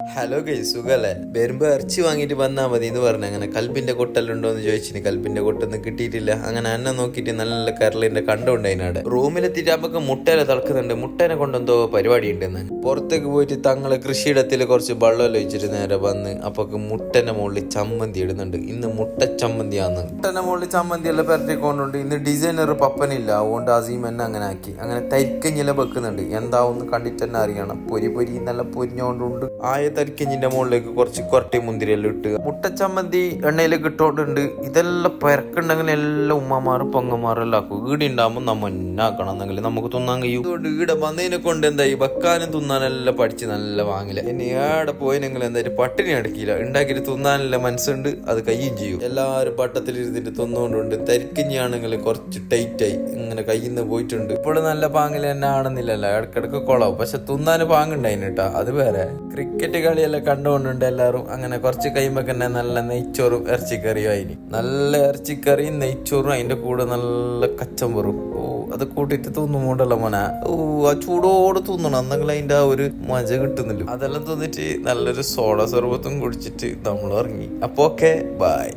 Hello guys, സുഖല്ലേ? വരുമ്പോ ഇറച്ചി വാങ്ങിട്ട് വന്നാ മതി എന്ന് പറഞ്ഞു. അങ്ങനെ കൽബിന്റെ കൊട്ടെല്ലുണ്ടോ എന്ന് ചോദിച്ചിന്. കൽബിന്റെ കൊട്ടൊന്നും കിട്ടിയിട്ടില്ല. അങ്ങനെ അന്നെ നോക്കിയിട്ട് നല്ല കരളിന്റെ കണ്ടുണ്ടായിനാടെ. റൂമിലെത്തിയിട്ട് അപ്പൊക്കെ മുട്ടേനെ തിളക്കുന്നുണ്ട്. മുട്ടേനെ കൊണ്ടെന്തോ പരിപാടി ഉണ്ടെന്ന്. പുറത്തേക്ക് പോയിട്ട് തങ്ങളെ കൃഷിയിടത്തിൽ കുറച്ച് വെള്ളം ഒഴിച്ചിട്ട് നേരെ വന്ന് അപ്പൊക്ക് മുട്ടന്റെ മുകളിൽ ചമ്മന്തി ഇടുന്നുണ്ട്. ഇന്ന് മുട്ട ചമ്മന്തിയാന്ന്. മുട്ടന്റെ മുകളിൽ ചമ്മന്തി എല്ലാം പെരട്ടിക്കൊണ്ടുണ്ട്. ഇന്ന് ഡിസൈനർ പപ്പനില്ല, അതുകൊണ്ട് അസീം എന്നെ അങ്ങനെ ആക്കി. അങ്ങനെ തരിക്കഞ്ഞില വെക്കുന്നുണ്ട്. എന്താവുന്ന് കണ്ടിട്ട് തന്നെ അറിയണം. പൊരി പൊരി നല്ല പൊരിഞ്ഞോണ്ടുണ്ട്. തരിക്കഞ്ഞിന്റെ മുകളിലേക്ക് കുറച്ച് കൊരട്ടി മുന്തിരിയെല്ലാം ഇട്ട് മുട്ടച്ചമ്മന്തി എണ്ണയിലേക്ക് ഇട്ടോണ്ടുണ്ട്. ഇതെല്ലാം പെരക്കുണ്ടെങ്കിൽ എല്ലാം ഉമ്മമാരും പൊങ്ങന്മാരും എല്ലാം ആക്കും. ഈടെ ഉണ്ടാകുമ്പോൾ നമ്മ എന്നാക്കണം എന്നെങ്കിൽ നമുക്ക് തിന്നാൻ കഴിയും. അതുകൊണ്ട് ഈടെ വന്നതിനെ കൊണ്ട് എന്തായി വെക്കാനും തിന്നാനെല്ലാം പഠിച്ച് നല്ല വാങ്ങില്ല. ഇനി ഏടെ പോയിനെങ്കിൽ എന്തായാലും പട്ടിണി അടക്കില്ല. ഉണ്ടാക്കിയിട്ട് തിന്നാനെല്ലാം മനസ്സുണ്ട്, അത് കയ്യും ചെയ്യും. എല്ലാവരും പട്ടത്തിലിരുന്നിട്ട് തിന്നുകൊണ്ടുണ്ട്. തരിക്കഞ്ഞിയാണെങ്കിൽ കുറച്ച് ടൈറ്റായി ഇങ്ങനെ കയ്യിൽ നിന്ന് പോയിട്ടുണ്ട്. ഇപ്പോഴും നല്ല പാങ്ങിൽ തന്നെ ആണെന്നില്ലല്ലോ, ഇടക്കിടക്ക് കൊളാവും. പക്ഷെ തിന്നാന് പാങ്ങുണ്ടായിട്ടാ, അത് വേറെ. ക്രിക്കറ്റ് കളിയെല്ലാം കണ്ടുകൊണ്ടുണ്ട് എല്ലാവരും. അങ്ങനെ കുറച്ച് കഴിയുമ്പോ തന്നെ നല്ല നെയ്ച്ചോറും ഇറച്ചിക്കറിയും ആയിന്. നല്ല ഇറച്ചിക്കറിയും നെയ്ച്ചോറും അതിന്റെ കൂടെ നല്ല കച്ചമ്പറും. ഓ, അത് കൂട്ടിട്ട് തിന്നുമ്പോണ്ടല്ലോ മോനെ. ഓ, ആ ചൂടോട് തിന്നണം, എന്നെങ്കിൽ അതിന്റെ ആ ഒരു മജ കിട്ടുന്നില്ല. അതെല്ലാം തിന്നിട്ട് നല്ലൊരു സോഡ സർബത്തും കുടിച്ചിട്ട് നമ്മൾ ഇറങ്ങി. അപ്പൊ ഓക്കെ, ബൈ.